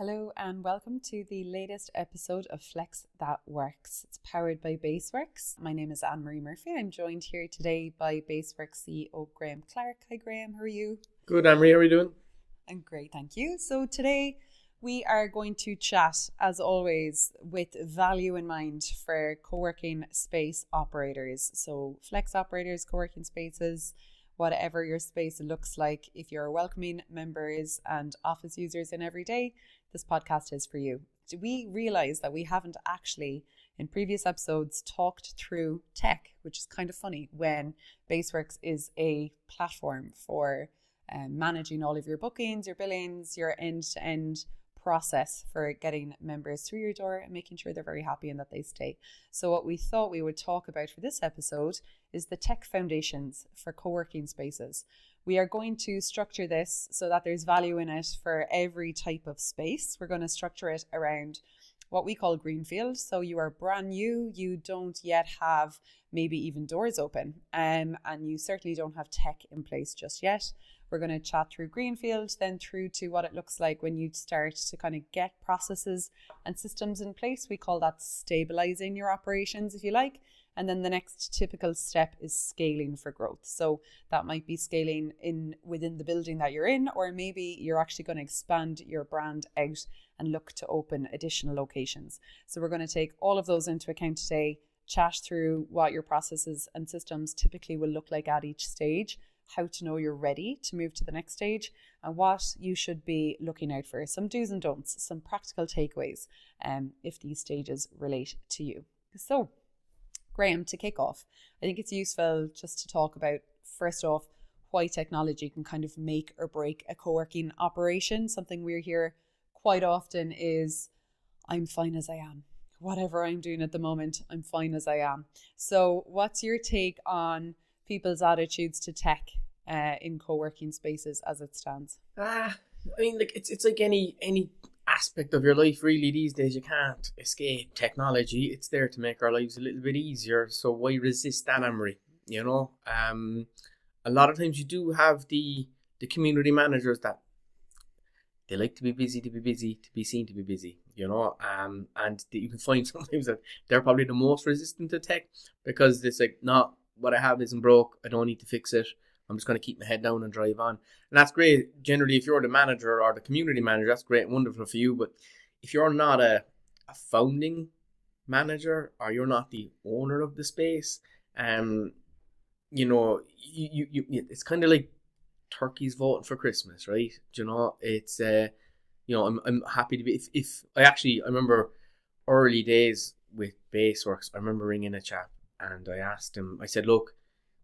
Hello and welcome to the latest episode of Flex That Worx. It's powered by Baseworks. My name is Anne-Marie Murphy. I'm joined here today by Baseworks CEO Graham Clarke. Hi Graham, how are you? Good, Anne-Marie, how are you doing? I'm great, thank you. So today we are going to chat, as always, with value in mind for co-working space operators. So flex operators, co-working spaces, whatever your space looks like. If you're welcoming members and office users in every day, this podcast is for you. We realize that we haven't actually, in previous episodes, talked through tech, which is kind of funny when Baseworks is a platform for managing all of your bookings, your billings, your end-to-end process for getting members through your door and making sure they're very happy and that they stay. So what we thought we would talk about for this episode is the tech foundations for co-working spaces. We are going to structure this so that there's value in it for every type of space. We're going to structure it around what we call Greenfield. So you are brand new, you don't yet have maybe even doors open, and you certainly don't have tech in place just yet. We're going to chat through Greenfield, then through to what it looks like when you start to kind of get processes and systems in place. We call that stabilising your operations, if you like. And then the next typical step is scaling for growth. So that might be scaling within the building that you're in, or maybe you're actually going to expand your brand out and look to open additional locations. So we're going to take all of those into account today, chat through what your processes and systems typically will look like at each stage, how to know you're ready to move to the next stage, and what you should be looking out for, some do's and don'ts, some practical takeaways if these stages relate to you. So Graham, to kick off, I think it's useful just to talk about, first off, why technology can kind of make or break a co-working operation. Something we hear quite often is, I'm fine as I am. Whatever I'm doing at the moment, I'm fine as I am. So what's your take on people's attitudes to tech in co-working spaces as it stands? It's like any aspect of your life really these days. You can't escape technology. It's there to make our lives a little bit easier, so why resist that, Anne-Marie? A lot of times you do have the community managers that they like to be busy, to be seen to be busy, and you can find sometimes that they're probably the most resistant to tech because it's like, no, what I have isn't broke, I don't need to fix it, I'm just going to keep my head down and drive on. And that's great. Generally, if you're the manager or the community manager, that's great and wonderful for you. But if you're not a founding manager or you're not the owner of the space, it's kind of like turkeys voting for Christmas, right? It's I'm happy to be. If I remember early days with Baseworks, I remember ringing a chap and I asked him. I said, look,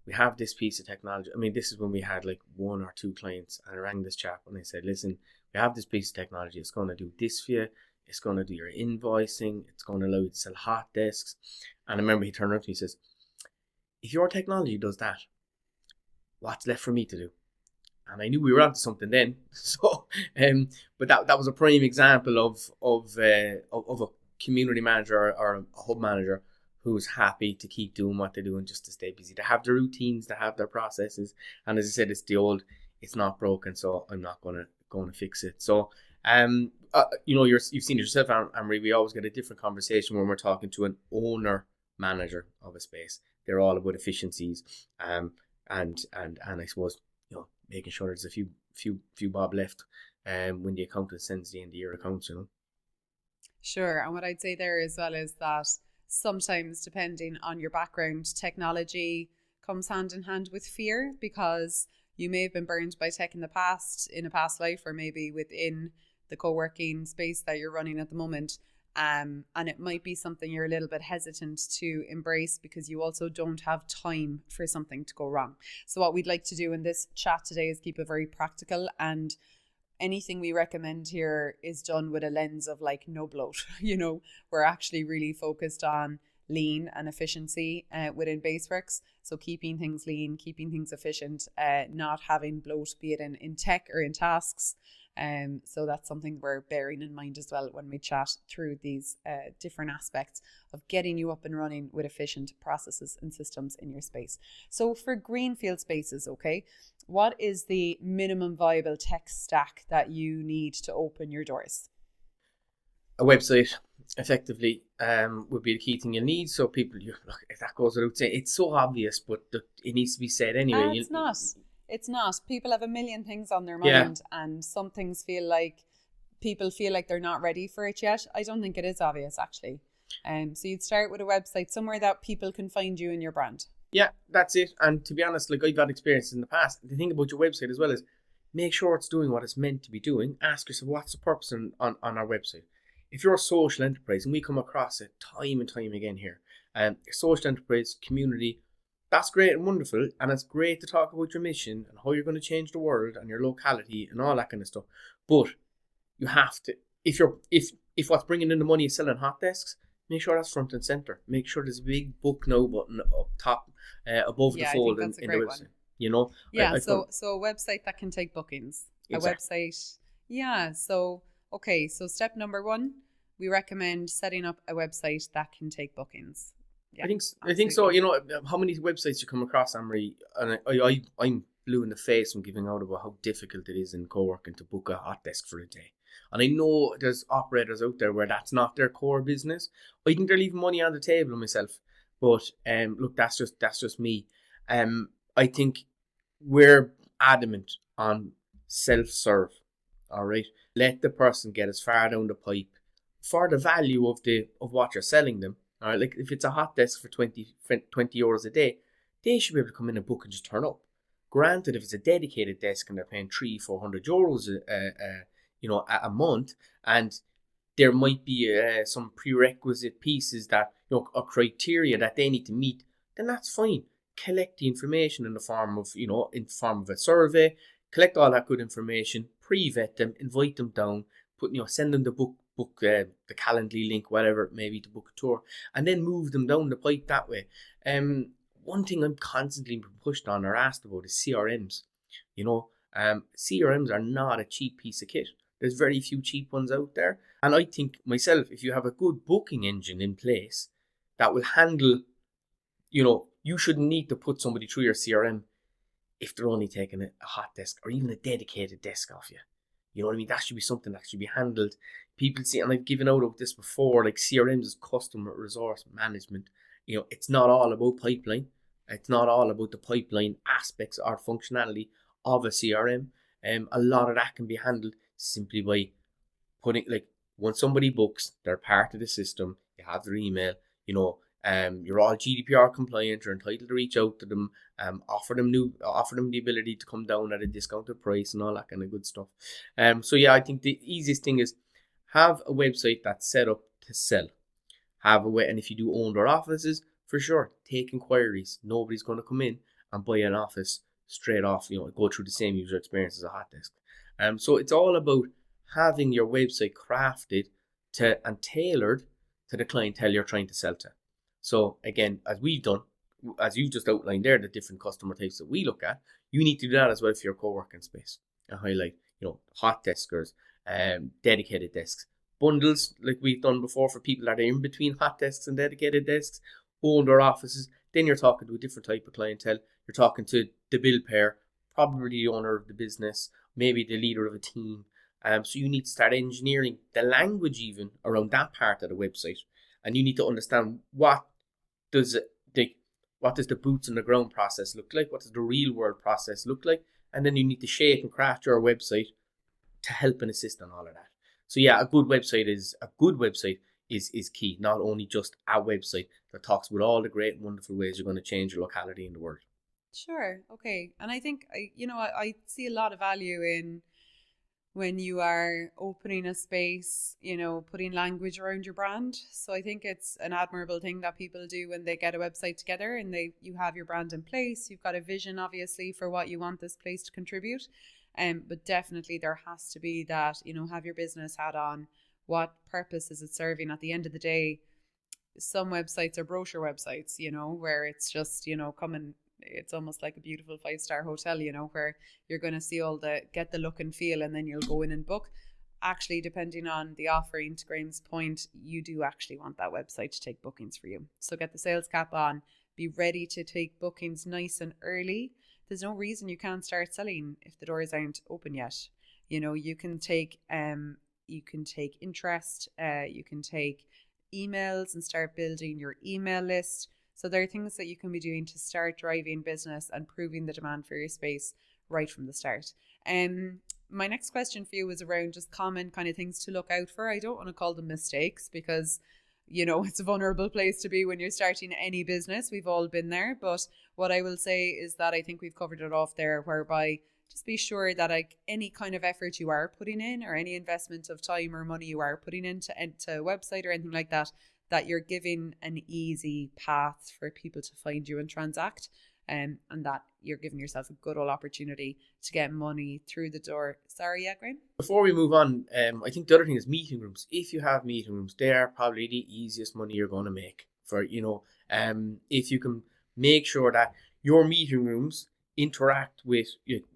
we have this piece of technology. I mean, this is when we had like one or two clients, and I rang this chap and I said, listen, we have this piece of technology. It's going to do this for you. It's going to do your invoicing. It's going to allow you to sell hot desks. And I remember he turned around to me and he says, if your technology does that, what's left for me to do? And I knew we were onto something then. So, but that was a prime example of a community manager or a hub manager who's happy to keep doing what they're doing just to stay busy. They have their routines, they have their processes, and as I said, it's not broken, so I'm not going to fix it. So, you've seen it yourself, Anne-Marie, we always get a different conversation when we're talking to an owner manager of a space. They're all about efficiencies, and I suppose making sure there's a few bob left when the accountant sends the end of year accounts. Sure, and what I'd say there as well is that sometimes, depending on your background, technology comes hand in hand with fear, because you may have been burned by tech in a past life, or maybe within the co-working space that you're running at the moment. And it might be something you're a little bit hesitant to embrace because you also don't have time for something to go wrong. So what we'd like to do in this chat today is keep it very practical, and anything we recommend here is done with a lens of like no bloat. We're actually really focused on lean and efficiency within Baseworks. So keeping things lean, keeping things efficient, not having bloat, be it in tech or in tasks. So that's something we're bearing in mind as well when we chat through these different aspects of getting you up and running with efficient processes and systems in your space. So for Greenfield spaces, okay, what is the minimum viable tech stack that you need to open your doors? a website effectively would be the key thing you'll need. So people, look, that goes without saying. It's so obvious, but it needs to be said anyway. It's not. It's not. People have a million things on their Yeah. mind, and some things people feel like they're not ready for it yet. I don't think it is obvious, actually. So you'd start with a website somewhere that people can find you and your brand. Yeah, that's it. And to be honest, like I've had experience in the past. The thing about your website as well is make sure it's doing what it's meant to be doing. Ask yourself, what's the purpose on our website? If you're a social enterprise, and we come across it time and time again here, social enterprise, community, that's great and wonderful. And it's great to talk about your mission and how you're going to change the world and your locality and all that kind of stuff. But you have to, if what's bringing in the money is selling hot desks, make sure that's front and center. Make sure there's a big book now button up top, above the fold in the website. One. You know? Yeah, so a website that can take bookings. Exactly. A website. Yeah, so step number 1, we recommend setting up a website that can take bookings. Yeah, I think so. You know, how many websites you come across, Anne-Marie, and I'm blue in the face from giving out about how difficult it is in Coworking to book a hot desk for a day. And I know there's operators out there where that's not their core business. I think they're leaving money on the table myself. But look, that's just me. I think we're adamant on self-serve. All right, let the person get as far down the pipe for the value of what you're selling them. All right, like if it's a hot desk for 20 euros a day, they should be able to come in and book and just turn up. Granted, if it's a dedicated desk and they're paying 300-400 euros a month, and there might be some prerequisite pieces that a criteria that they need to meet, then that's fine. Collect the information in the form of a survey. Collect all that good information, pre-vet them, invite them down, send them the book the Calendly link, whatever it may be, to book a tour, and then move them down the pipe that way. One thing I'm constantly pushed on or asked about is CRMs. CRMs are not a cheap piece of kit. There's very few cheap ones out there. And I think myself, if you have a good booking engine in place that will handle, you shouldn't need to put somebody through your CRM if they're only taking a hot desk or even a dedicated desk off you. You know what I mean? That should be something that should be handled. People see, and I've given out of this before, like CRMs is customer resource management. It's not all about pipeline. It's not all about the pipeline aspects or functionality of a CRM. A lot of that can be handled simply by putting, like, when somebody books, they're part of the system. You have their email. You're all GDPR compliant. You're entitled to reach out to them. Offer them the ability to come down at a discounted price and all that kind of good stuff. So yeah, I think the easiest thing is have a website that's set up to sell. And if you do own their offices, for sure, take inquiries. Nobody's going to come in and buy an office straight off. Go through the same user experience as a hot desk. So it's all about having your website crafted and tailored to the clientele you're trying to sell to. So again, as we've done, as you've just outlined there, the different customer types that we look at, you need to do that as well for your co-working space. And highlight, hot deskers, dedicated desks, bundles like we've done before for people that are in between hot desks and dedicated desks, own their offices. Then you're talking to a different type of clientele. You're talking to the bill payer, probably the owner of the business, maybe the leader of a team. So you need to start engineering the language even around that part of the website. And you need to understand what does the boots on the ground process look like? What does the real world process look like? And then you need to shape and craft your website to help and assist on all of that. So yeah, a good website is key. Not only just a website that talks about all the great and wonderful ways you're going to change your locality in the world. Sure. Okay. And I think I see a lot of value in when you are opening a space, putting language around your brand. So I think it's an admirable thing that people do when they get a website together and you have your brand in place. You've got a vision, obviously, for what you want this place to contribute. But definitely there has to be that, have your business hat on. What purpose is it serving? At the end of the day, some websites are brochure websites, where it's just, it's almost like a beautiful 5-star hotel, where you're going to see get the look and feel, and then you'll go in and book. Actually, depending on the offering, to Graham's point, you do actually want that website to take bookings for you. So get the sales cap on, be ready to take bookings nice and early. There's no reason you can't start selling if the doors aren't open yet. You can take you can take interest, you can take emails and start building your email list. So there are things that you can be doing to start driving business and proving the demand for your space right from the start. My next question for you was around just common kind of things to look out for. I don't want to call them mistakes because, it's a vulnerable place to be when you're starting any business. We've all been there. But what I will say is that I think we've covered it off there, whereby just be sure that like any kind of effort you are putting in or any investment of time or money you are putting into a website or anything like that, that you're giving an easy path for people to find you and transact. And that you're giving yourself a good old opportunity to get money through the door. Sorry, yeah, Graham? Before we move on, I think the other thing is meeting rooms. If you have meeting rooms, they are probably the easiest money you're going to make. If you can make sure that your meeting rooms interact with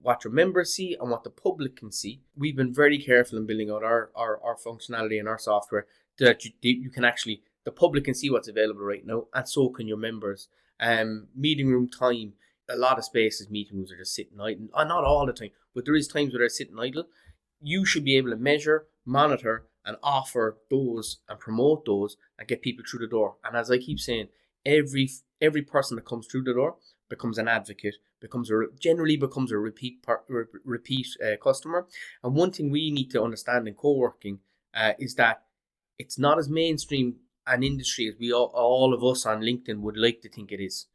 what your members see and what the public can see. We've been very careful in building out our functionality and our software that you can actually, the public can see what's available right now, and so can your members. Meeting room time, a lot of spaces, meeting rooms are just sitting idle. Not all the time, but there is times where they're sitting idle. You should be able to measure, monitor, and offer those and promote those and get people through the door. And as I keep saying, every person that comes through the door becomes an advocate, generally becomes a repeat customer. And one thing we need to understand in co-working is that it's not as mainstream an industry as we all of us on LinkedIn would like to think it is.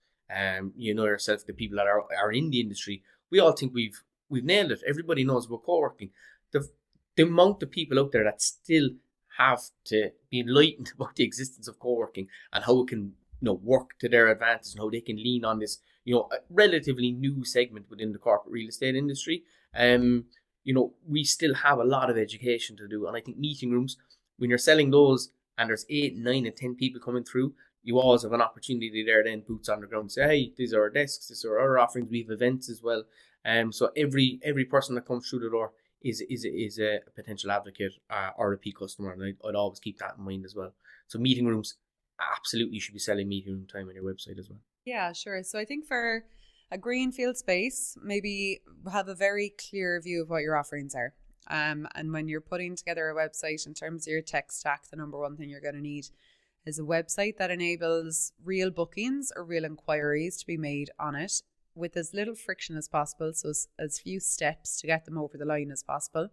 Yourself, the people that are in the industry, we all think we've nailed it. Everybody knows about co-working. The amount of people out there that still have to be enlightened about the existence of co-working and how it can work to their advantage and how they can lean on this a relatively new segment within the corporate real estate industry. We still have a lot of education to do, and I think meeting rooms, when you're selling those and there's 8, 9 and 10 people coming through, you always have an opportunity there then, boots on the ground, say, hey, these are our desks, these are our offerings, we have events as well. So every person that comes through the door is a potential advocate or a repeat customer, and I'd always keep that in mind as well. So meeting rooms, absolutely, you should be selling meeting room time on your website as well. Yeah, sure. So I think for a greenfield space, maybe have a very clear view of what your offerings are. And when you're putting together a website in terms of your tech stack, the number one thing you're going to need is a website that enables real bookings or real inquiries to be made on it with as little friction as possible, so as few steps to get them over the line as possible.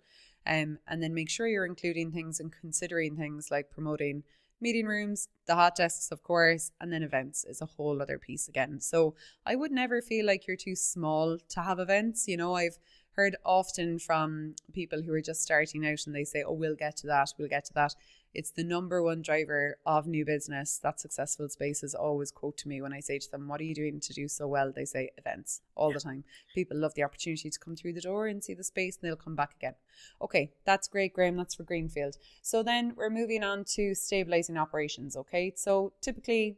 And then make sure you're including things and considering things like promoting meeting rooms, the hot desks, of course, and then events is a whole other piece again. So I would never feel like you're too small to have events. I've heard often from people who are just starting out and they say, oh, we'll get to that. It's the number one driver of new business. That successful spaces always quote to me when I say to them, what are you doing to do so well? They say events all the time. People love the opportunity to come through the door and see the space and they'll come back again. Okay, that's great, Graham. That's for Greenfield. So then we're moving on to stabilising operations. Okay, so typically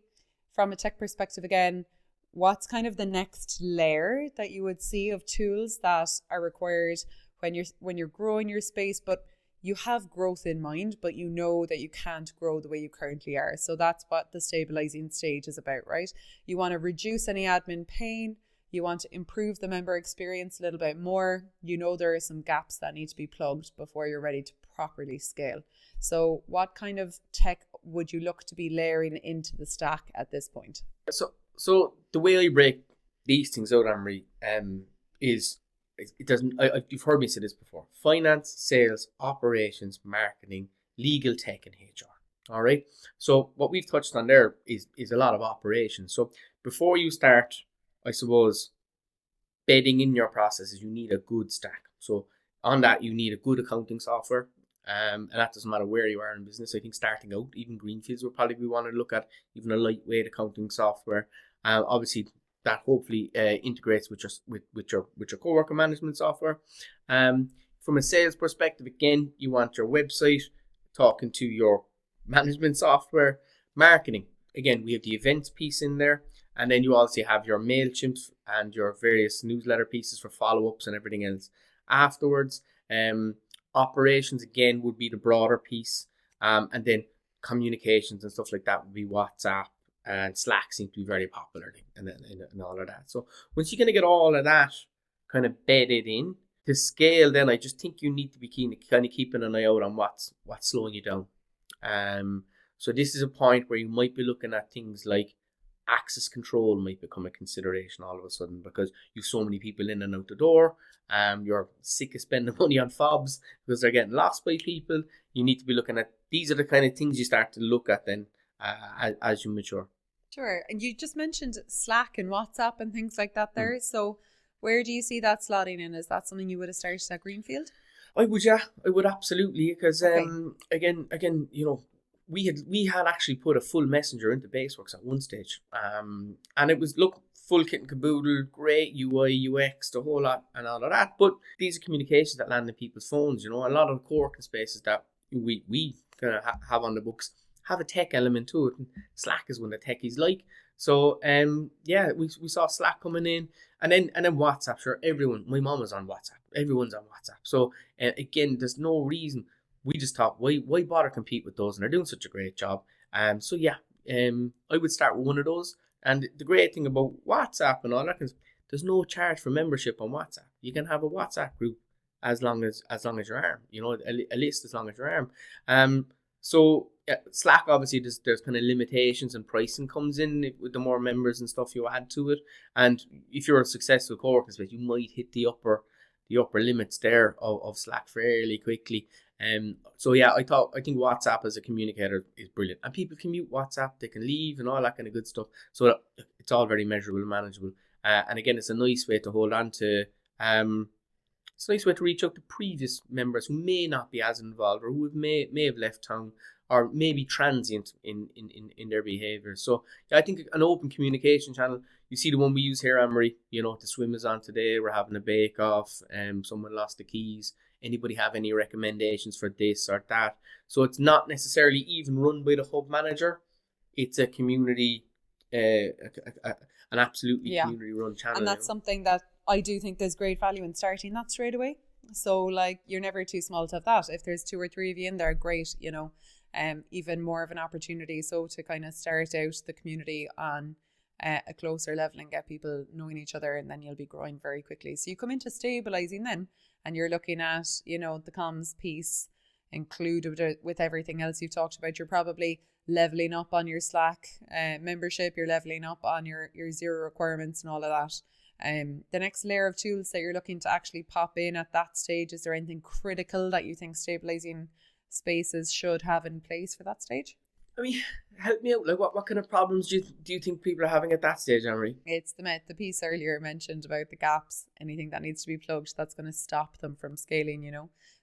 from a tech perspective again, what's kind of the next layer that you would see of tools that are required when you're growing your space, but you have growth in mind, but you know that you can't grow the way you currently are. So that's what the stabilizing stage is about, right? You want to reduce any admin pain. You want to improve the member experience a little bit more. There are some gaps that need to be plugged before you're ready to properly scale. So what kind of tech would you look to be layering into the stack at this point? So the way I break these things out, Anne-Marie, is it doesn't. You've heard me say this before: finance, sales, operations, marketing, legal, tech, and HR. All right. So what we've touched on there is a lot of operations. So before you start, I suppose, bedding in your processes, you need a good stack. So on that, you need a good accounting software. And that doesn't matter where you are in business. I think starting out, even Greenfields will probably be wanting to look at even a lightweight accounting software. Obviously, that hopefully integrates with your co-worker management software. From a sales perspective, again, you want your website talking to your management software. Marketing, again, we have the events piece in there, and then you also have your MailChimp and your various newsletter pieces for follow-ups and everything else. Afterwards, operations again would be the broader piece, and then communications and stuff like that would be WhatsApp, and Slack seem to be very popular and all of that. So once you're going to get all of that kind of bedded in, To scale, then I just think you need to be kind of keeping an eye out on what's slowing you down. So this is a point where you might be looking at things like access control might become a consideration all of a sudden, because you've so many people in and out the door. You're sick of spending money on fobs because they're getting lost by people. You need to be looking at, these are the kind of things you start to look at then as you mature. Sure. And you just mentioned Slack and WhatsApp and things like that there. So where do you see that slotting in? Is that something you would have started at Greenfield? I would absolutely, because again, we had actually put a full messenger into BaseWorks at one stage, and it was, look, full kit and caboodle, great UI, UX, the whole lot and all of that. But these are communications that land in people's phones. A lot of the co-working spaces that we kind of have on the books have a tech element to it, and Slack is one that techies like. So we saw Slack coming in, and then WhatsApp. Sure, everyone. My mom was on WhatsApp. Everyone's on WhatsApp. So again, there's no reason. We just thought, why bother compete with those? And they're doing such a great job. I would start with one of those. And the great thing about WhatsApp and all that is there's no charge for membership on WhatsApp. You can have a WhatsApp group as long as your arm. A list as long as your arm. Slack, obviously, there's kind of limitations, and pricing comes in with the more members and stuff you add to it. And if you're a successful co-working space, you might hit the upper limits there of Slack fairly quickly. I think WhatsApp as a communicator is brilliant, and people can mute WhatsApp, they can leave and all that kind of good stuff. So it's all very measurable and manageable. And again, it's a nice way to hold on to. It's a nice way to reach out to previous members who may not be as involved, or who may have left town, or maybe transient in their behaviour. So I think an open communication channel. You see the one we use here, Anne-Marie, the swim is on today, we're having a bake off, someone lost the keys. Anybody have any recommendations for this or that? So it's not necessarily even run by the hub manager. It's a community, an absolutely community run channel. And that's something that I do think there's great value in starting that straight away. So you're never too small to have that. If there's 2 or 3 of you in there, great, even more of an opportunity. So to kind of start out the community on a closer level and get people knowing each other, and then you'll be growing very quickly. So you come into stabilizing then, and you're looking at, the comms piece included with everything else you've talked about. You're probably leveling up on your Slack membership, you're leveling up on your zero requirements and all of that. The next layer of tools that you're looking to actually pop in at that stage, is there anything critical that you think stabilizing spaces should have in place for that stage? I mean, help me out. Like, what kind of problems do you think people are having at that stage, Anne-Marie? It's the piece earlier mentioned about the gaps, anything that needs to be plugged that's going to stop them from scaling,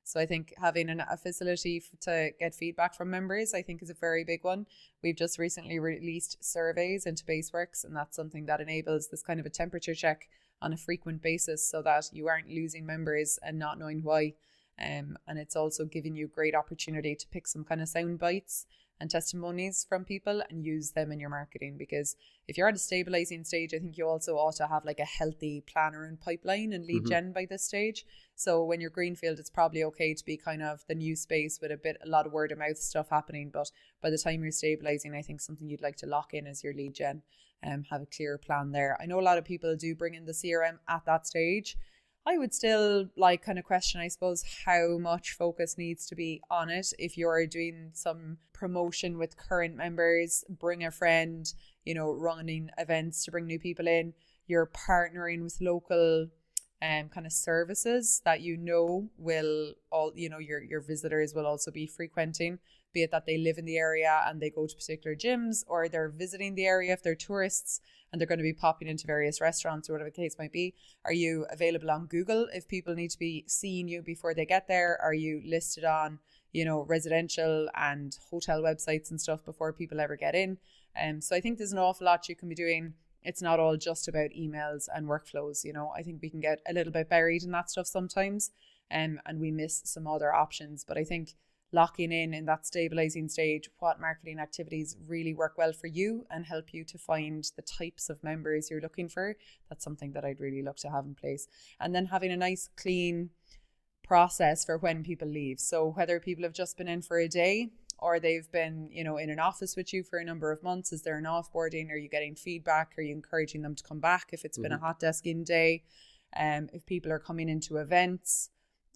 So I think having a facility to get feedback from members, I think, is a very big one. We've just recently released surveys into BaseWorks, and that's something that enables this kind of a temperature check on a frequent basis, so that you aren't losing members and not knowing why. And it's also giving you a great opportunity to pick some kind of sound bites and testimonies from people and use them in your marketing. Because if you're at a stabilizing stage, I think you also ought to have a healthy planner and pipeline and lead gen by this stage. So when you're Greenfield, it's probably okay to be kind of the new space with a lot of word of mouth stuff happening. But by the time you're stabilizing, I think something you'd like to lock in as your lead gen, have a clear plan there. I know a lot of people do bring in the CRM at that stage. I would still kind of question, I suppose, how much focus needs to be on it. If you're doing some promotion with current members, bring a friend, running events to bring new people in, you're partnering with local kind of services that will all, your visitors will also be frequenting, be it that they live in the area and they go to particular gyms, or they're visiting the area if they're tourists and they're going to be popping into various restaurants or whatever the case might be. Are you available on Google if people need to be seeing you before they get there? Are you listed on, residential and hotel websites and stuff before people ever get in? So I think there's an awful lot you can be doing. It's not all just about emails and workflows. I think we can get a little bit buried in that stuff sometimes, and we miss some other options. But I think locking in that stabilizing stage, what marketing activities really work well for you and help you to find the types of members you're looking for, that's something that I'd really look to have in place. And then having a nice clean process for when people leave. So whether people have just been in for a day, or they've been, in an office with you for a number of months, is there an offboarding? Are you getting feedback? Are you encouraging them to come back if it's been a hot desk in day? If people are coming into events,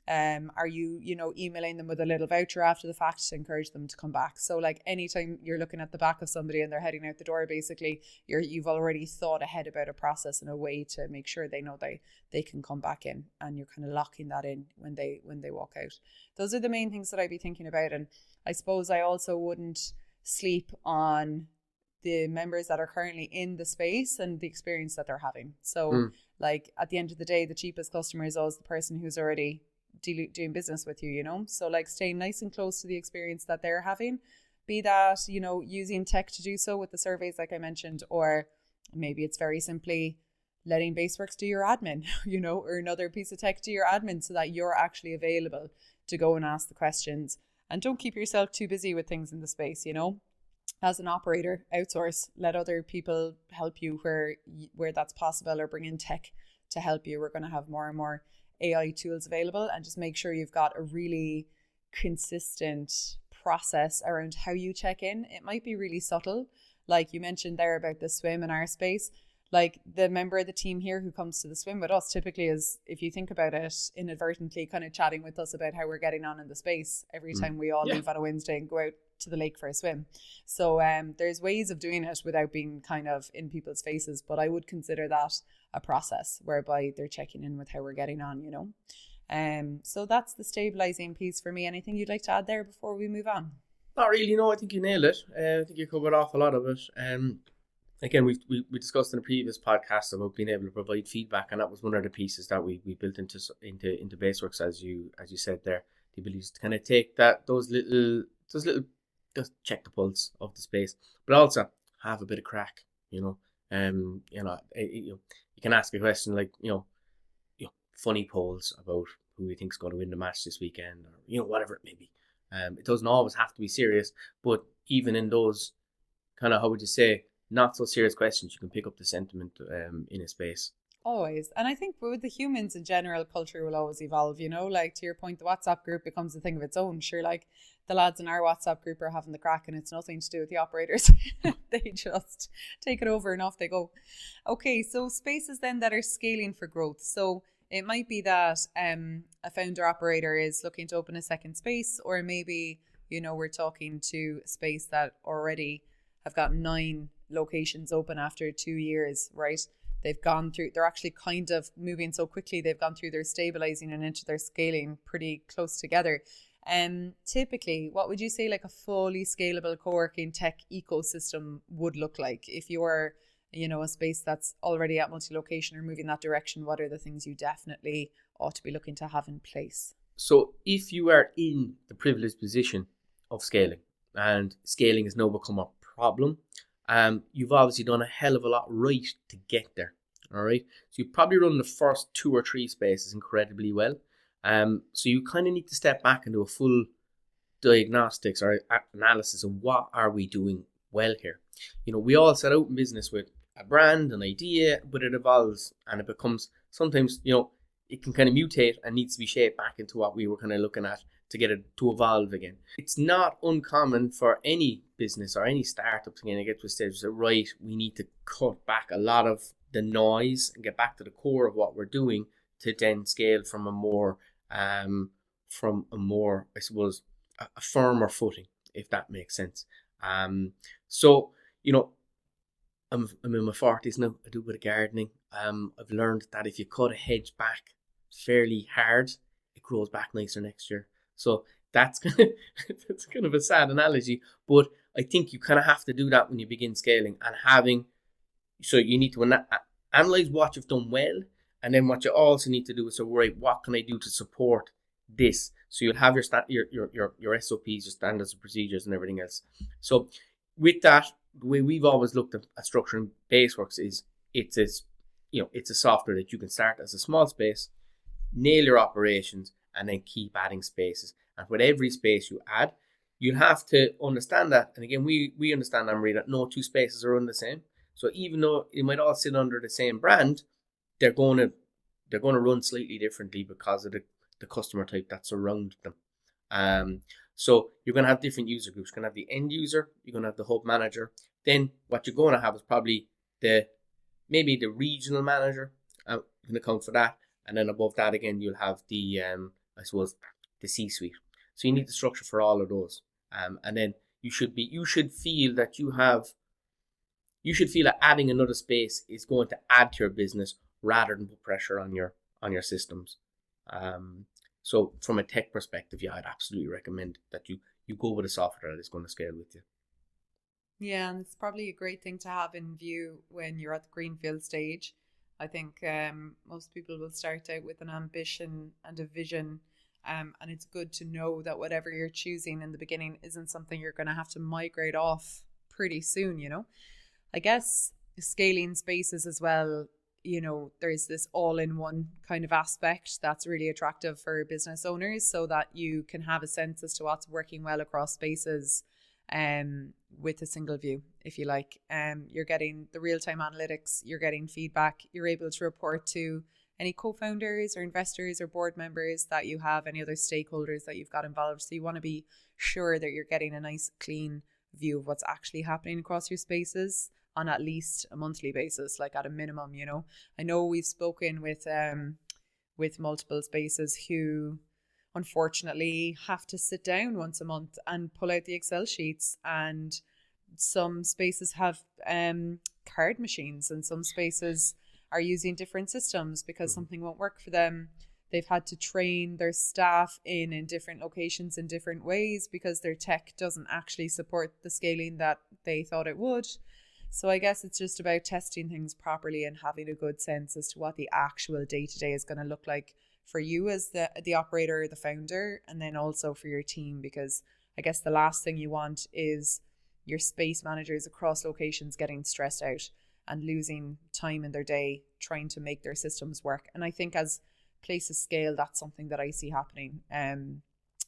are you, emailing them with a little voucher after the fact to encourage them to come back? So like anytime you're looking at the back of somebody and they're heading out the door, basically you've already thought ahead about a process and a way to make sure they know they can come back in, and you're kind of locking that in when they walk out. Those are the main things that I'd be thinking about. And I suppose I also wouldn't sleep on the members that are currently in the space and the experience that they're having. So like at the end of the day, the cheapest customer is always the person who's already doing business with you, so like staying nice and close to the experience that they're having, be that, using tech to do so with the surveys like I mentioned, or maybe it's very simply letting BaseWorks do your admin, or another piece of tech do your admin so that you're actually available to go and ask the questions. And don't keep yourself too busy with things in the space, as an operator, outsource, let other people help you where that's possible, or bring in tech to help you. We're going to have more and more AI tools available, and just make sure you've got a really consistent process around how you check in. It might be really subtle, like you mentioned there about the swim in our space. Like the member of the team here who comes to the swim with us typically is, if you think about it, inadvertently kind of chatting with us about how we're getting on in the space every time we all leave on a Wednesday and go out to the lake for a swim. So there's ways of doing it without being kind of in people's faces, but I would consider that a process whereby they're checking in with how we're getting on, so that's the stabilizing piece for me. Anything you'd like to add there before we move on? Not really, no. I think you nailed it. I think you covered off a lot of it. Again, we discussed in a previous podcast about being able to provide feedback, and that was one of the pieces that we built into BaseWorks, as you said there, the ability to kind of take those little just check the pulse of the space, but also have a bit of crack. You can ask a question like funny polls about who you think's going to win the match this weekend, or whatever it may be. It doesn't always have to be serious, but even in those kind of, how would you say, not so serious questions, you can pick up the sentiment in a space. Always. And I think with the humans in general, culture will always evolve, like to your point, the WhatsApp group becomes a thing of its own. Sure, like the lads in our WhatsApp group are having the crack and it's nothing to do with the operators. They just take it over and off they go. Okay, so spaces then that are scaling for growth. So it might be that a founder operator is looking to open a second space, or maybe, we're talking to a space that already have got 9 locations open after 2 years, right? They're actually kind of moving so quickly. They've gone through their stabilizing and into their scaling pretty close together. Typically, what would you say like a fully scalable co-working tech ecosystem would look like? If you're, a space that's already at multi-location or moving that direction, what are the things you definitely ought to be looking to have in place? So if you are in the privileged position of scaling, and scaling has now become a problem, you've obviously done a hell of a lot right to get there. All right. So you probably run the first 2 or 3 spaces incredibly well. So you kind of need to step back and do a full diagnostics or analysis of what are we doing well here. We all set out in business with a brand, an idea, but it evolves and it becomes sometimes, it can kind of mutate and needs to be shaped back into what we were kind of looking at to get it to evolve again. It's not uncommon for any business or any startup to kind of get to a stage where, right, we need to cut back a lot of the noise and get back to the core of what we're doing to then scale from a more, I suppose, a firmer footing, if that makes sense. So, I'm in my 40s now. I do a bit of gardening. I've learned that if you cut a hedge back fairly hard, it grows back nicer next year. So that's kind of a sad analogy, but I think you kind of have to do that when you begin scaling and so you need to analyze what you've done well, and then what you also need to do is say, right, what can I do to support this? So you'll have your SOPs, your standards and procedures and everything else. So with that, the way we've always looked at structuring BaseWorks is it's a software that you can start as a small space, nail your operations, and then keep adding spaces. And with every space you add, you'll have to understand that. And again, we understand, Anne-Marie, that no 2 spaces are run the same. So even though it might all sit under the same brand, they're going to run slightly differently because of the customer type that's around them. So you're going to have different user groups. You're going to have the end user. You're going to have the hub manager. Then what you're going to have is probably maybe the regional manager. You can account for that. And then above that again, you'll have the, I suppose, the C-suite. So you need the structure for all of those. And then you should feel that adding another space is going to add to your business rather than put pressure on your systems. So from a tech perspective, yeah, I'd absolutely recommend that you go with a software that is going to scale with you. Yeah, and it's probably a great thing to have in view when you're at the Greenfield stage. I think most people will start out with an ambition and a vision, and it's good to know that whatever you're choosing in the beginning isn't something you're going to have to migrate off pretty soon, you know. I guess scaling spaces as well, you know, there's this all-in-one kind of aspect that's really attractive for business owners, so that you can have a sense as to what's working well across spaces with a single view, if you like. You're getting the real-time analytics, you're getting feedback, you're able to report to any co-founders or investors or board members that you have, any other stakeholders that you've got involved. So you want to be sure that you're getting a nice clean view of what's actually happening across your spaces on at least a monthly basis, like at a minimum, you know. I know we've spoken with multiple spaces who unfortunately have to sit down once a month and pull out the Excel sheets, and some spaces have card machines, and some spaces are using different systems because something won't work for them. They've had to train their staff in different locations in different ways because their tech doesn't actually support the scaling that they thought it would. So I guess it's just about testing things properly and having a good sense as to what the actual day-to-day is going to look like for you as the operator or the founder, and then also for your team, because I guess the last thing you want is your space managers across locations getting stressed out and losing time in their day trying to make their systems work. And I think as places scale, that's something that I see happening.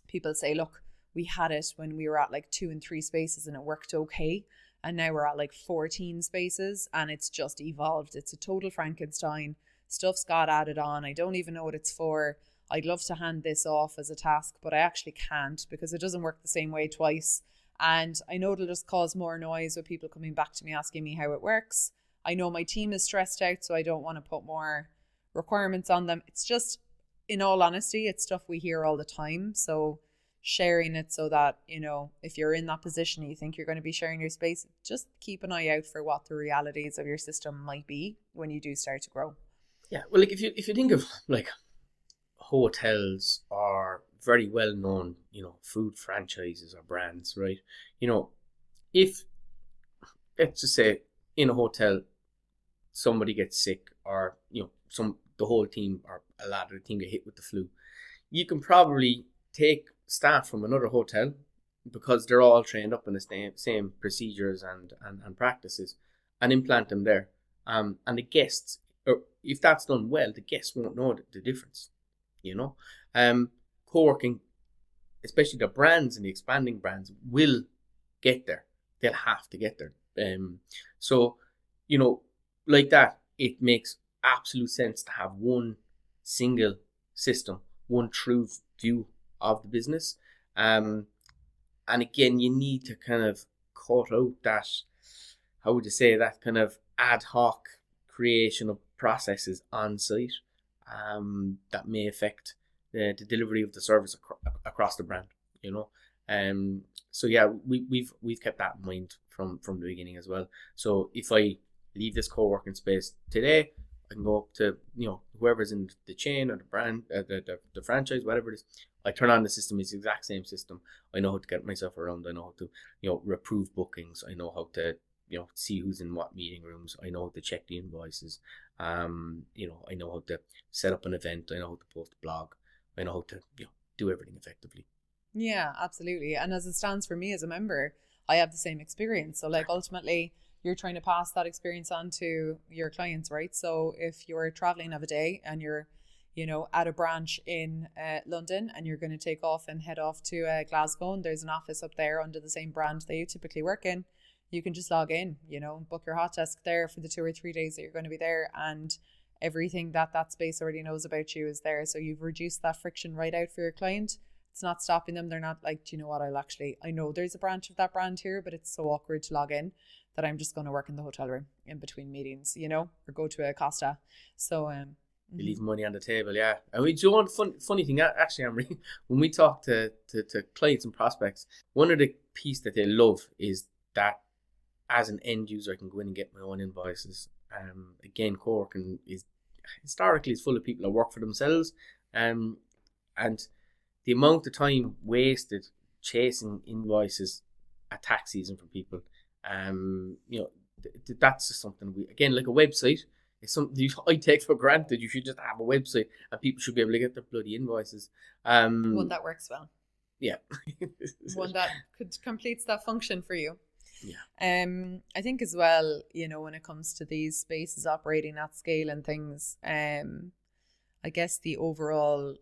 People say, look, we had it when we were at like 2 and 3 spaces and it worked okay, and now we're at like 14 spaces and it's just evolved. It's a total Frankenstein. Stuff's got added on. I don't even know what it's for. I'd love to hand this off as a task, but I actually can't because it doesn't work the same way twice. And I know it'll just cause more noise with people coming back to me asking me how it works. I know my team is stressed out, so I don't want to put more requirements on them. It's just, in all honesty, it's stuff we hear all the time. So sharing it so that, you know, if you're in that position and you think you're going to be sharing your space, just keep an eye out for what the realities of your system might be when you do start to grow. Yeah, well, like if you think of like hotels or very well known, you know, food franchises or brands, right? You know, if let's just say in a hotel somebody gets sick, or you know, the whole team or a lot of the team get hit with the flu, you can probably take staff from another hotel because they're all trained up in the same procedures and practices and implant them there. And the guests, or if that's done well, the guests won't know the difference, you know. Co-working, especially the brands and the expanding brands, will get there. They'll have to get there. So, you know, like that, it makes absolute sense to have one single system, one true view of the business. And again, you need to kind of cut out that, how would you say, that kind of ad hoc creation of processes on site that may affect the delivery of the service across the brand, you know. So yeah, we've kept that in mind from the beginning as well. So if I leave this co-working space today, I can go up to, you know, whoever's in the chain or the brand, the franchise, whatever it is. I turn on the system. It's the exact same system. I know how to get myself around. I know how to, you know, approve bookings. I know how to, you know, see who's in what meeting rooms. I know how to check the invoices. You know, I know how to set up an event. I know how to post a blog. I know how to, you know, do everything effectively. Yeah, absolutely. And as it stands for me as a member, I have the same experience. So like ultimately you're trying to pass that experience on to your clients, right? So if you're traveling of a day and you're, you know, at a branch in London and you're going to take off and head off to Glasgow, and there's an office up there under the same brand that you typically work in, you can just log in, you know, book your hot desk there for the 2 or 3 days that you're going to be there, and everything that space already knows about you is there. So you've reduced that friction right out for your client. It's not stopping them. They're not like, do you know what, I know there's a branch of that brand here, but it's so awkward to log in that I'm just going to work in the hotel room in between meetings, you know, or go to a Costa. So You leave money on the table, yeah. And we do one funny thing, actually, Amory, when we talk to clients and prospects, one of the piece that they love is that as an end user, I can go in and get my own invoices. Again, Coworking is historically full of people that work for themselves, and the amount of time wasted chasing invoices at tax season for people, that's just something like a website. It's something I take for granted. You should just have a website and people should be able to get their bloody invoices. One that works well. Yeah. One that completes that function for you. Yeah. I think as well, when it comes to these spaces operating at scale and things, I guess the overall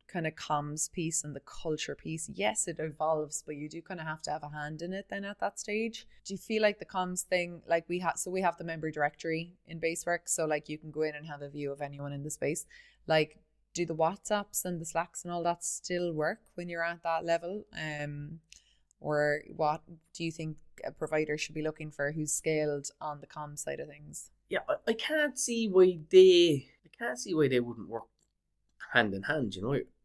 kind of comms piece and the culture piece, yes, it evolves, but you do kind of have to have a hand in it then at that stage. Do you feel like the comms thing, like we have the member directory in BaseWorks, so like you can go in and have a view of anyone in the space. Like, do the WhatsApps and the Slacks and all that still work when you're at that level? Or what do you think a provider should be looking for who's scaled on the comms side of things? Yeah, I can't see why they wouldn't work hand in hand.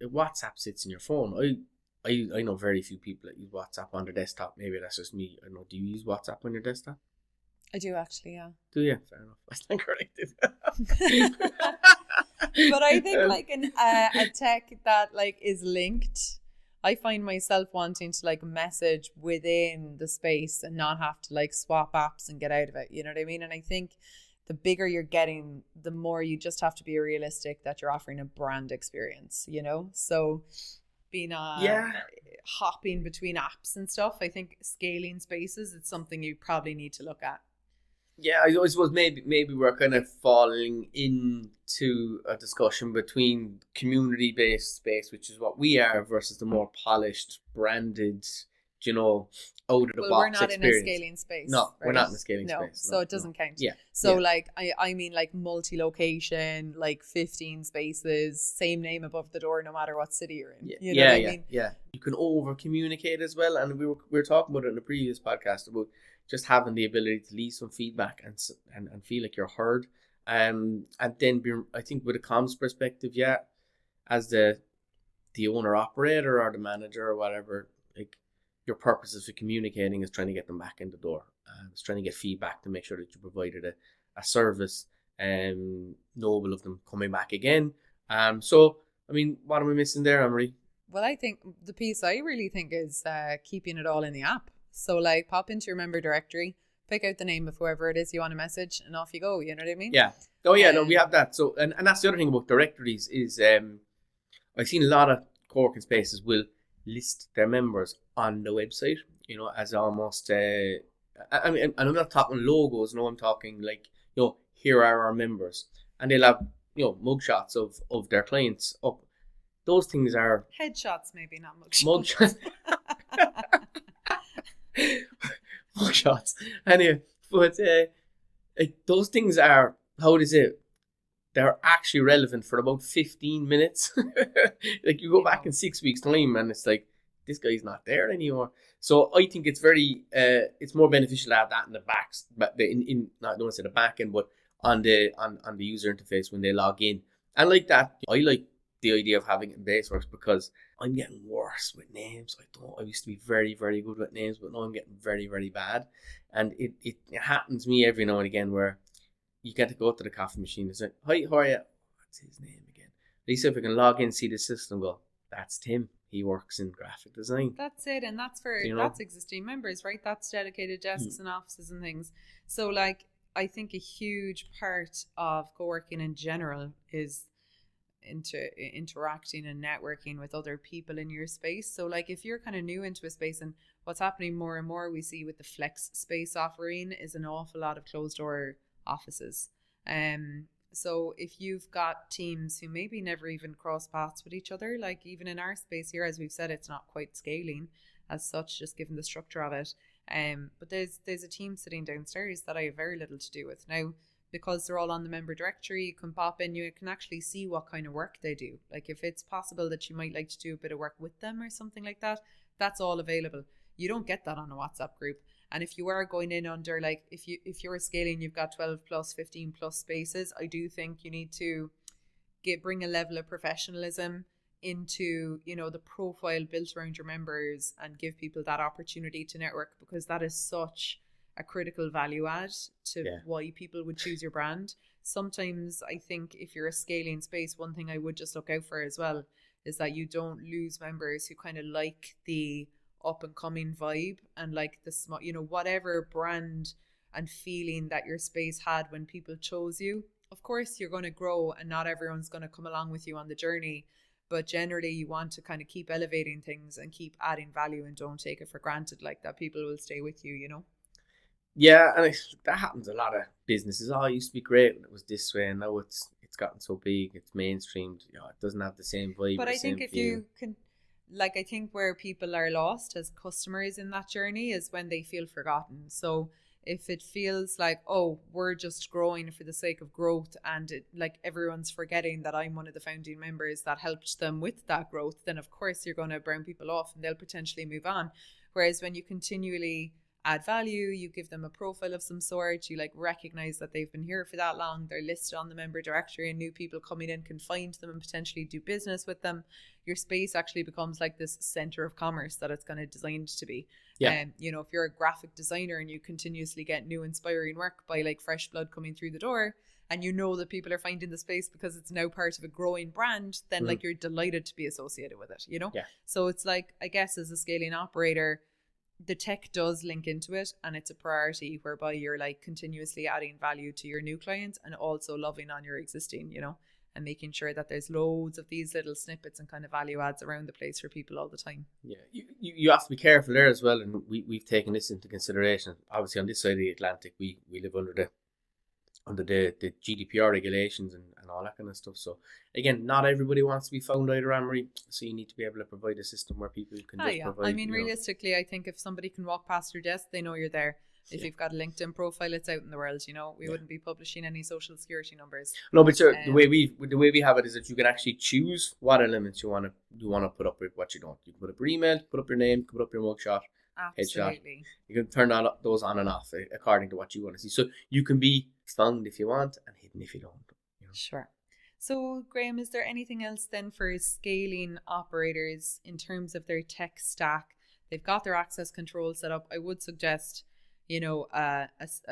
WhatsApp sits in your phone. I know very few people that use WhatsApp on their desktop. Maybe that's just me. I don't know. Do you use WhatsApp on your desktop? I do actually, yeah. Do you? Fair enough. I stand corrected. But I think like a tech that like is linked, I find myself wanting to like message within the space and not have to like swap apps and get out of it. You know what I mean? And I think the bigger you're getting, the more you just have to be realistic that you're offering a brand experience, So being hopping between apps and stuff, I think scaling spaces, it's something you probably need to look at. Yeah, I suppose maybe we're kind of falling into a discussion between community-based space, which is what we are, versus the more polished, branded, out of the box we're not experience. In a scaling space. No, right? We're not in a scaling space. So it doesn't count. Yeah. So like I mean like multi-location, like 15 spaces, same name above the door, no matter what city you're in. You know what I mean? Yeah. You can over communicate as well, and we were talking about it in a previous podcast about just having the ability to leave some feedback and feel like you're heard. And then I think with a comms perspective, as the owner operator or the manager or whatever, like, your purpose is for communicating is trying to get them back in the door. It's trying to get feedback to make sure that you provided a service noble of them coming back again. So, I mean, what am I missing there, Amory? Well, I think the piece I really think is keeping it all in the app. So, like, pop into your member directory, pick out the name of whoever it is you want to message, and off you go. You know what I mean? Yeah. Oh, yeah, no, we have that. So, and that's the other thing about directories is I've seen a lot of co-working spaces will list their members on the website, as almost I mean, and I'm not talking logos, no, I'm talking like, here are our members, and they'll have mugshots of their clients up. Those things are headshots, maybe not mugshots. Mugshots. Anyway, but those things are, how does it? They're actually relevant for about 15 minutes. Like, you go back in 6 weeks' time and it's like, this guy's not there anymore. So I think it's very, it's more beneficial to have that in the backs, but I don't want to say the back end, but on the user interface when they log in. And like that, I like the idea of having it in BaseWorks because I'm getting worse with names. I used to be very, very good with names, but now I'm getting very, very bad. And it happens to me every now and again where you get to go to the coffee machine and say, hi, how are you? What's his name again? At least if I can log in, see the system, go, that's Tim. He works in graphic design. That's it. And that's for, that's existing members, right? That's dedicated desks and offices and things. So like, I think a huge part of co-working in general is interacting and networking with other people in your space. So like, if you're kind of new into a space, and what's happening more and more we see with the flex space offering is an awful lot of closed door offices. So if you've got teams who maybe never even cross paths with each other, like even in our space here, as we've said, it's not quite scaling as such, just given the structure of it. But there's a team sitting downstairs that I have very little to do with. Now, because they're all on the member directory, you can pop in, you can actually see what kind of work they do. Like if it's possible that you might like to do a bit of work with them or something like that, that's all available. You don't get that on a WhatsApp group. And if you are going in under, like, if you're scaling, you've got 12 plus, 15 plus spaces, I do think you need to bring a level of professionalism into, you know, the profile built around your members, and give people that opportunity to network, because that is such a critical value add to why people would choose your brand. Sometimes I think if you're a scaling space, one thing I would just look out for as well is that you don't lose members who kind of like the up and coming vibe and like the small, you know, whatever brand and feeling that your space had when people chose you. Of course, you're going to grow and not everyone's going to come along with you on the journey, but generally you want to kind of keep elevating things and keep adding value, and don't take it for granted like that people will stay with you, you know? Yeah, and that happens a lot of businesses. Oh, it used to be great when it was this way, and now it's gotten so big, it's mainstreamed. You know, it doesn't have the same vibe. But I think if you can, like, I think where people are lost as customers in that journey is when they feel forgotten. So if it feels like, oh, we're just growing for the sake of growth, and it, like, everyone's forgetting that I'm one of the founding members that helped them with that growth, then of course you're going to burn people off and they'll potentially move on. Whereas when you continually add value, you give them a profile of some sort, you like recognize that they've been here for that long, they're listed on the member directory, and new people coming in can find them and potentially do business with them, your space actually becomes like this center of commerce that it's kind of designed to be. You know, if you're a graphic designer and you continuously get new inspiring work by like fresh blood coming through the door, and you know that people are finding the space because it's now part of a growing brand, then like you're delighted to be associated with it, you know? So it's like, I guess as a scaling operator, the tech does link into it, and it's a priority whereby you're like continuously adding value to your new clients and also loving on your existing, you know, and making sure that there's loads of these little snippets and kind of value adds around the place for people all the time. Yeah, you have to be careful there as well, and we've taken this into consideration. Obviously on this side of the Atlantic, we live under the GDPR regulations and all that kind of stuff. So again, not everybody wants to be found either, Anne-Marie. So you need to be able to provide a system where people can provide. I mean, realistically, I think if somebody can walk past your desk, they know you're there. If you've got a LinkedIn profile, it's out in the world. You know, we wouldn't be publishing any social security numbers. No, but sure, the way we have it is that you can actually choose what elements you want to put up with what you don't. You can put up your email, put up your name, put up your mugshot. Absolutely. Headshot. You can turn those on and off according to what you want to see. So you can be found if you want and hidden if you don't. You know? Sure. So, Graham, is there anything else then for scaling operators in terms of their tech stack? They've got their access control set up. I would suggest, you know, a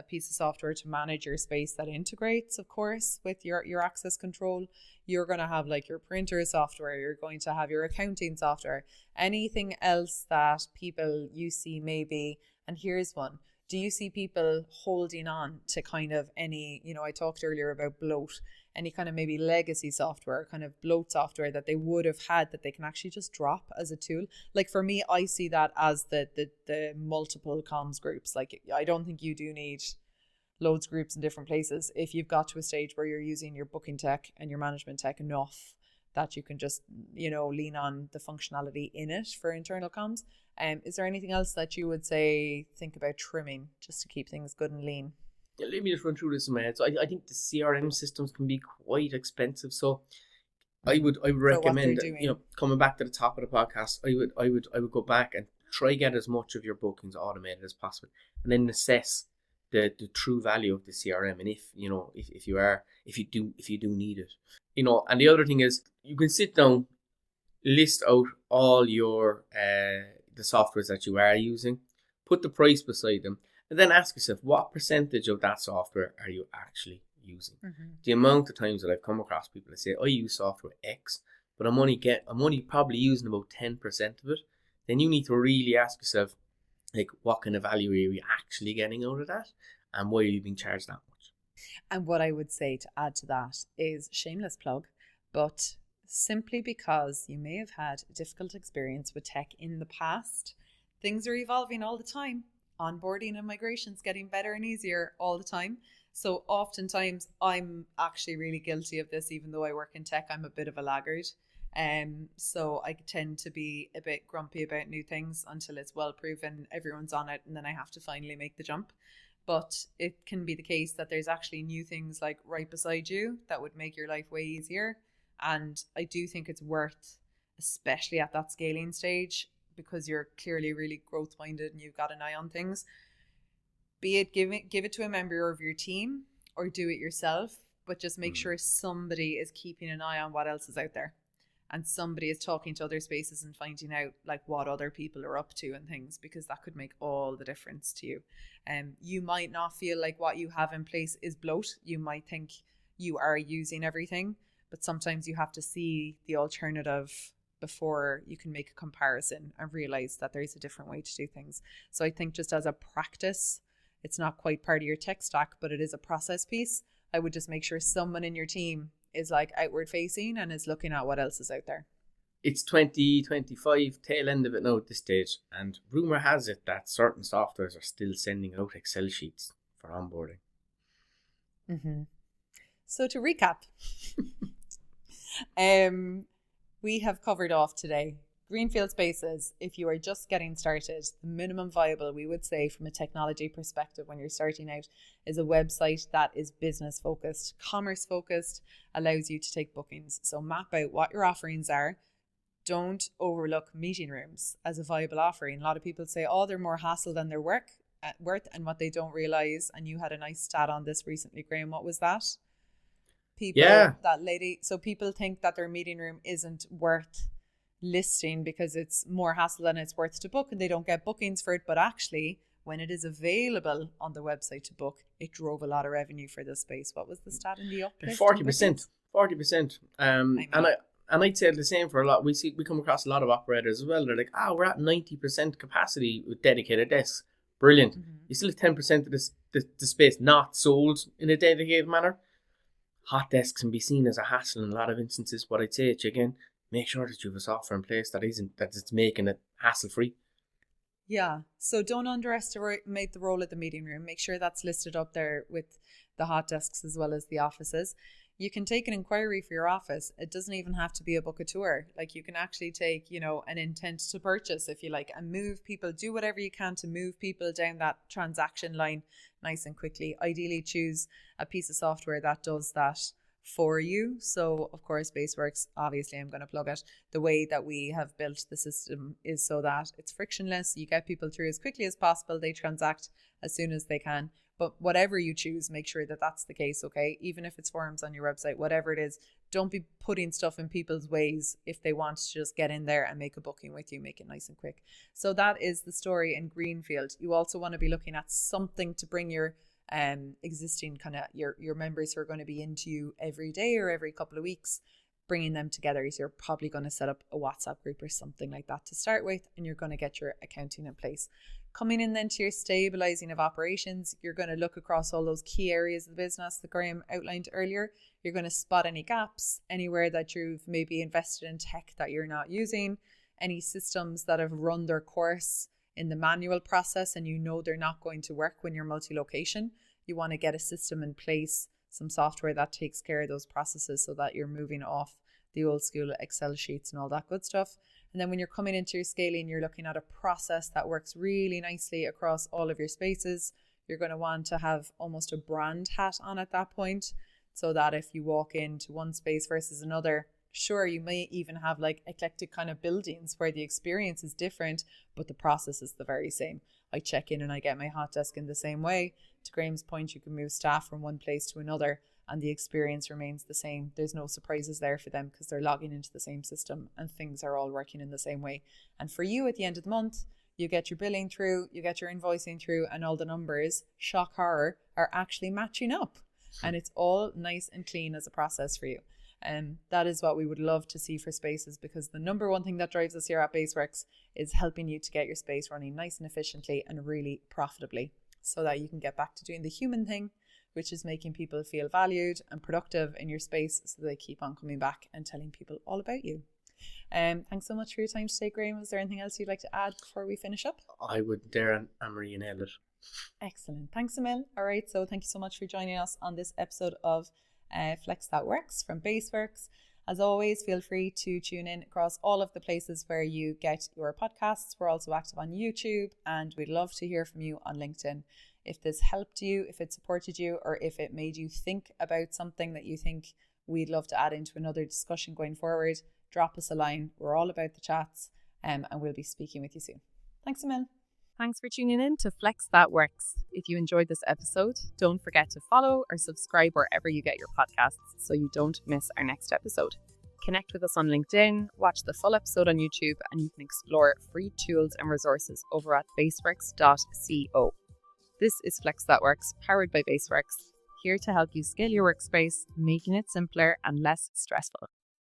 piece of software to manage your space that integrates, of course, with your access control. You're going to have like your printer software. You're going to have your accounting software. Anything else that people you see maybe, and here's one. Do you see people holding on to kind of any, you know, I talked earlier about bloat, any kind of maybe legacy software, kind of bloat software that they would have had that they can actually just drop as a tool? Like for me, I see that as the multiple comms groups. Like I don't think you do need loads of groups in different places. If you've got to a stage where you're using your booking tech and your management tech enough that you can just, you know, lean on the functionality in it for internal comms. Is there anything else that you would say think about trimming just to keep things good and lean? Yeah, let me just run through this in my head. So I think the CRM systems can be quite expensive. So I would recommend, you know, coming back to the top of the podcast, I would go back and try get as much of your bookings automated as possible, and then assess the true value of the CRM, and if you do need it, you know. And the other thing is, you can sit down, list out all your the softwares that you are using, put the price beside them, and then ask yourself, what percentage of that software are you actually using? The amount of times that I've come across people that say, I use software X, but I'm only probably using about 10% of it. Then you need to really ask yourself, like, what kind of value are you actually getting out of that, and why are you being charged that much? And what I would say to add to that is, shameless plug, but simply because you may have had a difficult experience with tech in the past, things are evolving all the time. Onboarding and migrations getting better and easier all the time. So oftentimes I'm actually really guilty of this, even though I work in tech. I'm a bit of a laggard. So I tend to be a bit grumpy about new things until it's well proven, everyone's on it, and then I have to finally make the jump. But it can be the case that there's actually new things like right beside you that would make your life way easier. And I do think it's worth, especially at that scaling stage, because you're clearly really growth minded and you've got an eye on things, be it give it to a member of your team or do it yourself. but just make sure somebody is keeping an eye on what else is out there. And somebody is talking to other spaces and finding out like what other people are up to and things, because that could make all the difference to you. You might not feel like what you have in place is bloat. You might think you are using everything, but sometimes you have to see the alternative before you can make a comparison and realize that there's a different way to do things. So I think just as a practice, it's not quite part of your tech stack, but it is a process piece. I would just make sure someone in your team is like outward facing and is looking at what else is out there. It's 2025, tail end of it now at this stage, and rumour has it that certain softwares are still sending out Excel sheets for onboarding. So to recap, we have covered off today Greenfield Spaces. If you are just getting started, the minimum viable, we would say from a technology perspective when you're starting out, is a website that is business focused, commerce focused, allows you to take bookings. So map out what your offerings are. Don't overlook meeting rooms as a viable offering. A lot of people say, oh, they're more hassle than they're worth, and what they don't realize, and you had a nice stat on this recently, Graham. What was that? So people think that their meeting room isn't worth listing because it's more hassle than it's worth to book, and they don't get bookings for it. But actually, when it is available on the website to book, it drove a lot of revenue for this space. What was the stat in the uplift? 40%. And I'd say the same for a lot. We come across a lot of operators as well. They're like, we're at 90% capacity with dedicated desks. Brilliant. You still have 10% of the space not sold in a dedicated manner. Hot desks can be seen as a hassle in a lot of instances. What I'd say to you again, make sure that you have a software in place that it's making it hassle free. Yeah. So don't underestimate the role of the meeting room. Make sure that's listed up there with the hot desks as well as the offices. You can take an inquiry for your office. It doesn't even have to be a book a tour. Like you can actually take, an intent to purchase, if you like, and move people, do whatever you can to move people down that transaction line nice and quickly. Ideally choose a piece of software that does that for you. So of course, BaseWorks, obviously I'm going to plug it. The way that we have built the system is so that it's frictionless. You get people through as quickly as possible. They transact as soon as they can. But whatever you choose, make sure that that's the case, okay? Even if it's forms on your website, whatever it is, don't be putting stuff in people's ways if they want to just get in there and make a booking with you, make it nice and quick. So that is the story in Greenfield. You also want to be looking at something to bring your existing kind of your members who are going to be into you every day or every couple of weeks, bringing them together. So you're probably going to set up a WhatsApp group or something like that to start with, and you're going to get your accounting in place. Coming in then to your stabilising of operations, you're going to look across all those key areas of the business that Graham outlined earlier. You're going to spot any gaps, anywhere that you've maybe invested in tech that you're not using, any systems that have run their course in the manual process and they're not going to work when you're multi-location. You want to get a system in place, some software that takes care of those processes so that you're moving off the old school Excel sheets and all that good stuff. And then when you're coming into your scaling, you're looking at a process that works really nicely across all of your spaces. You're going to want to have almost a brand hat on at that point, so that if you walk into one space versus another, sure, you may even have like eclectic kind of buildings where the experience is different, but the process is the very same. I check in and I get my hot desk in the same way. To Graham's point, you can move staff from one place to another and the experience remains the same. There's no surprises there for them because they're logging into the same system and things are all working in the same way. And for you at the end of the month, you get your billing through, you get your invoicing through, and all the numbers, shock horror, are actually matching up. And it's all nice and clean as a process for you. And that is what we would love to see for spaces, because the number one thing that drives us here at BaseWorks is helping you to get your space running nice and efficiently and really profitably, so that you can get back to doing the human thing, which is making people feel valued and productive in your space so they keep on coming back and telling people all about you. Thanks so much for your time today, Graham. Is there anything else you'd like to add before we finish up? I would dare Anne-Marie nailed it. Excellent. Thanks, Emil. All right, so thank you so much for joining us on this episode of Flex That Worx from BaseWorks. As always, feel free to tune in across all of the places where you get your podcasts. We're also active on YouTube, and we'd love to hear from you on LinkedIn. If this helped you, if it supported you, or if it made you think about something that you think we'd love to add into another discussion going forward, drop us a line. We're all about the chats, and we'll be speaking with you soon. Thanks, Emil. Thanks for tuning in to Flex That Worx. If you enjoyed this episode, don't forget to follow or subscribe wherever you get your podcasts so you don't miss our next episode. Connect with us on LinkedIn, watch the full episode on YouTube, and you can explore free tools and resources over at baseworks.co. This is Flex That Worx, powered by Baseworks, here to help you scale your workspace, making it simpler and less stressful.